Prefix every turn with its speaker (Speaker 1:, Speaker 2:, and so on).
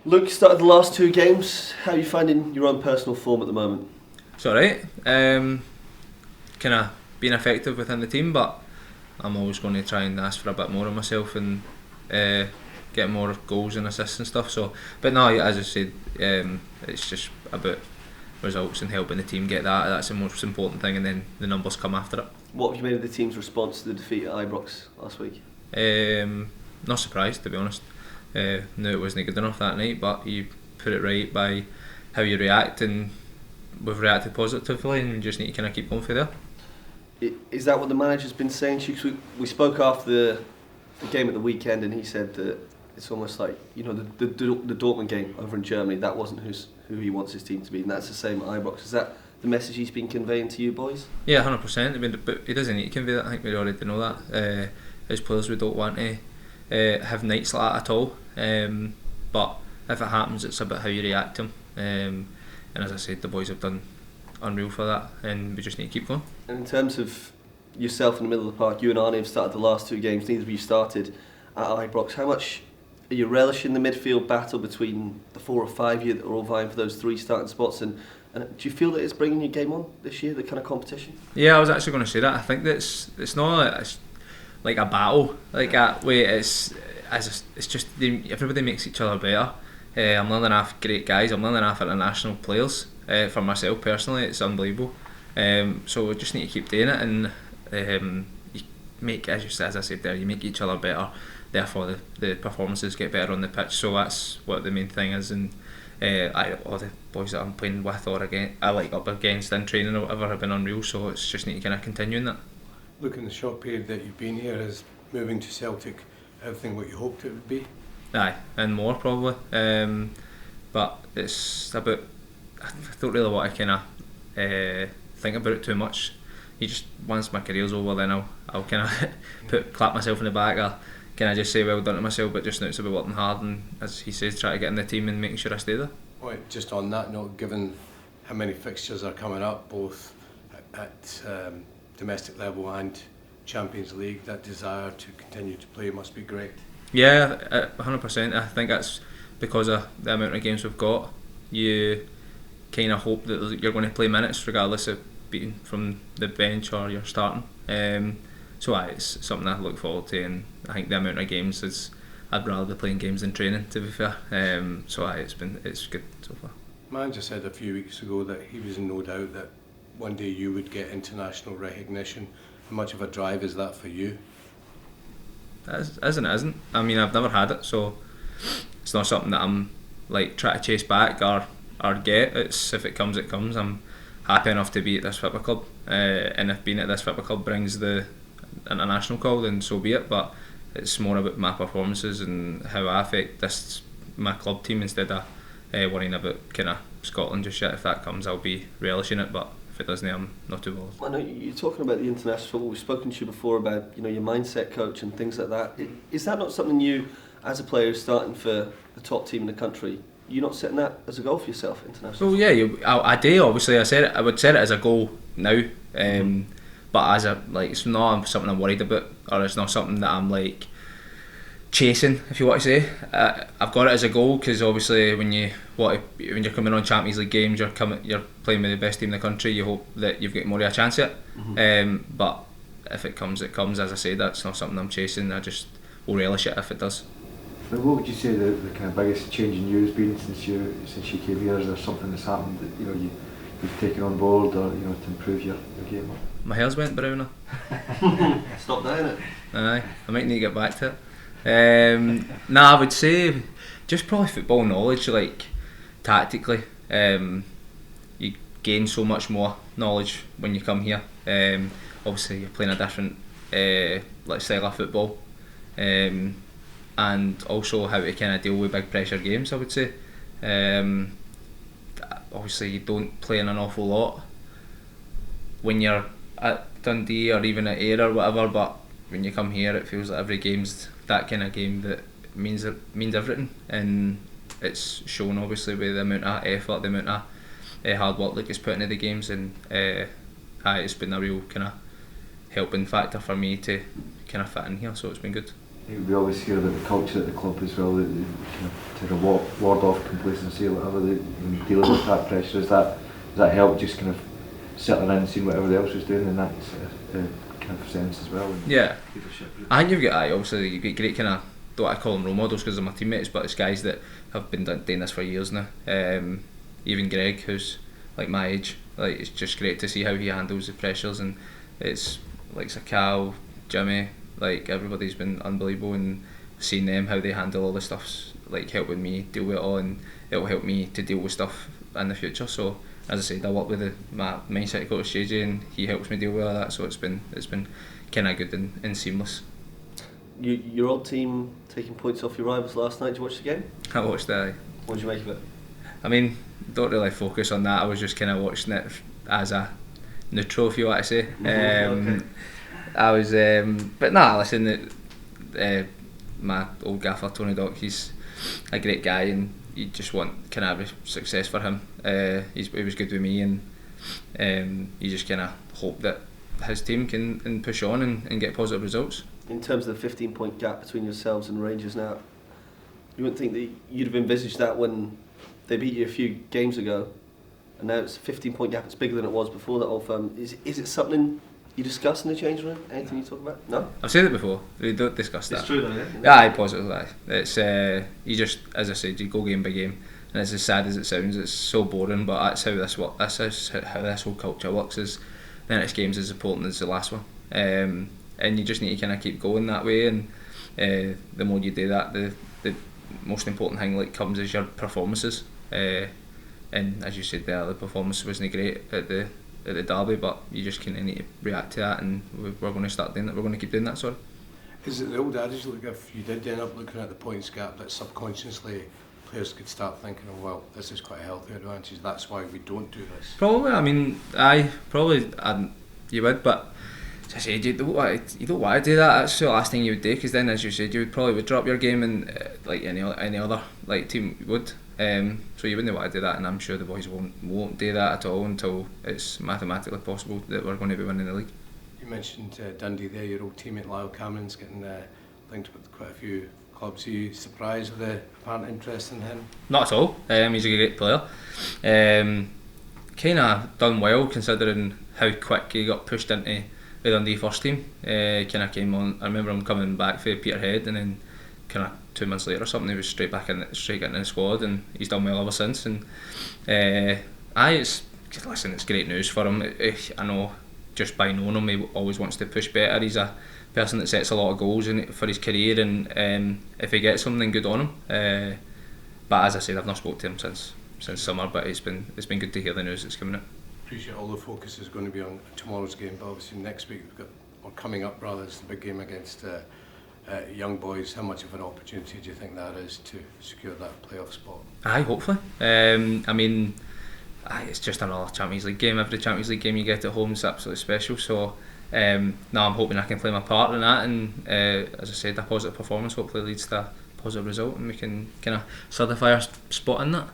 Speaker 1: Luke, you started the last 2 games. How are you finding your own personal form at the moment?
Speaker 2: It's alright. Kind of being effective within the team, but I'm always going to try and ask for a bit more of myself and get more goals and assists and stuff. So, but no, as I said, it's just about results and helping the team get that. That's the most important thing, and then the numbers come after it.
Speaker 1: What have you made of the team's response to the defeat at Ibrox last week?
Speaker 2: Not surprised, to be honest. Knew it wasn't good enough that night, but you put it right by how you react, and we've reacted positively, and you just need to kind of keep going for there.
Speaker 1: Is that what the manager's been saying to you? We spoke after the game at the weekend, and he said that it's almost like, you know, the Dortmund game over in Germany, that wasn't who he wants his team to be, and that's the same at Ibrox. Is that the message he's been conveying to you boys?
Speaker 2: Yeah, 100%. I mean, but he doesn't need to convey that. I think we already know that. As players, we don't want to have nights like that at all. But if it happens, it's about how you react to them. And as I said, the boys have done unreal for that, and we just need to keep going.
Speaker 1: And in terms of yourself in the middle of the park, you and Arnie have started the last 2 games. Neither of you started at Ibrox. How much are you relishing the midfield battle between the 4 or 5 of you that are all vying for those 3 starting spots? And do you feel that it's bringing your game on this year, the kind of competition?
Speaker 2: Yeah, I was actually going to say that. I think that it's not like a battle like that way. It's just everybody makes each other better. I'm learning off great guys. I'm learning off international players. For myself personally, it's unbelievable. So we just need to keep doing it, and you make, as I said there, you make each other better. Therefore, the performances get better on the pitch. So that's what the main thing is. And all the boys that I'm playing with or up against in training or whatever have been unreal. So it's just need to kind of continue in that.
Speaker 3: Look, in the short period that you've been here, is moving to Celtic everything what you hoped it would be?
Speaker 2: Aye, and more probably. But it's about, I don't really want to kind of think about it too much. You just, once my career's over, then I'll kind of clap myself in the back, or can I just say well done to myself. But just now it's about working hard, and as he says, try to get in the team and making sure I stay there.
Speaker 3: Well, just on that note, given how many fixtures are coming up, both at domestic level and Champions League, that desire to continue to play must be great.
Speaker 2: Yeah, 100%. I think that's because of the amount of games we've got. You kind of hope that you're going to play minutes regardless of being from the bench or you're starting. So it's something I look forward to, and I think the amount of games is, I'd rather be playing games than training, to be fair. So it's good so far.
Speaker 3: Manager said a few weeks ago that he was in no doubt that one day you would get international recognition. How much of a drive is that for you?
Speaker 2: It isn't. I mean, I've never had it, so it's not something that I'm like trying to chase back or get. It's, if it comes, it comes. I'm happy enough to be at this football club, and if being at this football club brings the international call, then so be it. But it's more about my performances and how I affect my club team instead of worrying about kind of Scotland just yet. If that comes, I'll be relishing it, but if it doesn't, I'm not too bothered.
Speaker 1: I know you're talking about the international football. We've spoken to you before about, you know, your mindset coach and things like that. Is that not something you, as a player who's starting for the top team in the country, you're not setting that as a goal for yourself internationally?
Speaker 2: Well, yeah, I do. Obviously, I would set it as a goal now, but as a it's not something I'm worried about, or it's not something that I'm like chasing, if you want to say. I've got it as a goal because obviously when you're coming on Champions League games, you're playing with the best team in the country. You hope that you've got more of a chance at it. But if it comes, it comes. As I say, that's not something I'm chasing. I just will relish it if it does.
Speaker 4: Now, what would you say the kind of biggest change in you has been since you came here? Is there something that's happened that you've taken on board, or to improve your game?
Speaker 2: My hair's went browner.
Speaker 1: Stop doing it.
Speaker 2: Aye, I might need to get back to it. I would say just probably football knowledge, like tactically. You gain so much more knowledge when you come here. Obviously you're playing a different style of football, and also how to kind of deal with big pressure games, I would say. Obviously you don't play in an awful lot when you're at Dundee or even at Ayr or whatever, but when you come here it feels like every game's that kind of game that means everything, and it's shown obviously with the amount of effort, the amount of hard work that gets put into the games, and it's been a real kind of helping factor for me to kind of fit in here, so it's been good.
Speaker 4: we always hear about the culture at the club as well, that they kind of take a ward off complacency or whatever, when dealing with that pressure. Does that help just kind of settling in and seeing what everybody else was doing in that kind of sense as well?
Speaker 2: Yeah, I think you've got obviously you've got great kind of, don't I call them role models because they're my teammates, but it's guys that have been doing this for years now. Even Greg, who's like my age, like it's just great to see how he handles the pressures, and it's like Cal, Jimmy, like everybody's been unbelievable, and seeing them how they handle all the stuff's like helping me deal with it all, and it'll help me to deal with stuff in the future. So as I said, I work with my mindset coach JJ, and he helps me deal with all that. So it's been kind of good and seamless.
Speaker 1: Your old team taking points off your rivals last night. Did you watch the game?
Speaker 2: I watched that.
Speaker 1: What did you make of it?
Speaker 2: I mean, don't really focus on that. I was just kind of watching it as a neutral, if you want to say.
Speaker 1: Okay.
Speaker 2: I was, but nah, listen, my old gaffer Tony Dock, he's a great guy, and you just want kind of success for him. He was good with me, and you just kind of hope that his team can push on and get positive results.
Speaker 1: In terms of the 15-point gap between yourselves and Rangers now, you wouldn't think that you'd have envisaged that when they beat you a few games ago, and now it's a 15-point gap. It's bigger than it was before that. Old firm. Is it something you discuss in the change room? Anything you talk about? No.
Speaker 2: I've said it before. We don't discuss that.
Speaker 1: It's true though, yeah.
Speaker 2: Yeah, positively. It's you just, as I said, you go game by game, and it's as sad as it sounds. It's so boring, but that's how this works. That's how this whole culture works. Is the next game's as important as the last one, and you just need to kind of keep going that way. And the more you do that, the most important thing like comes is your performances. And as you said there, the performance wasn't great at the derby, but you just kind of need to react to that, and we're going to start doing that. We're going to keep doing that. Sorry.
Speaker 3: Is it the old adage, like if you did end up looking at the points gap, that subconsciously players could start thinking, oh well, this is quite a healthy advantage, that's why we don't do this?
Speaker 2: Probably. I mean, you would, but as I said, you don't want to do that. That's the last thing you would do, because then, as you said, you would drop your game, and like any other like team would. So you wouldn't want to do that, and I'm sure the boys won't do that at all until it's mathematically possible that we're going to be winning the league.
Speaker 3: You mentioned Dundee there, your old teammate Lyle Cameron's getting linked with quite a few clubs. Are you surprised with the apparent interest in him?
Speaker 2: Not at all. He's a great player. Kind of done well considering how quick he got pushed into the Dundee first team. Kind of came on. I remember him coming back for Peterhead, and then kind of 2 months later or something, he was straight into the squad, and he's done well ever since. And it's great news for him. I know just by knowing him, he always wants to push better. He's a person that sets a lot of goals for his career, and if he gets them, then good on him. But as I said, I've not spoken to him since summer, but it's been good to hear the news that's coming out.
Speaker 3: Appreciate all the focus is going to be on tomorrow's game, but obviously next week coming up is the big game against Young Boys. How much of an opportunity do you think that is to secure that playoff spot?
Speaker 2: Aye, hopefully. I mean, it's just another Champions League game. Every Champions League game you get at home is absolutely special. So now I'm hoping I can play my part in that, and as I said, a positive performance hopefully leads to a positive result, and we can kind of solidify our spot in that.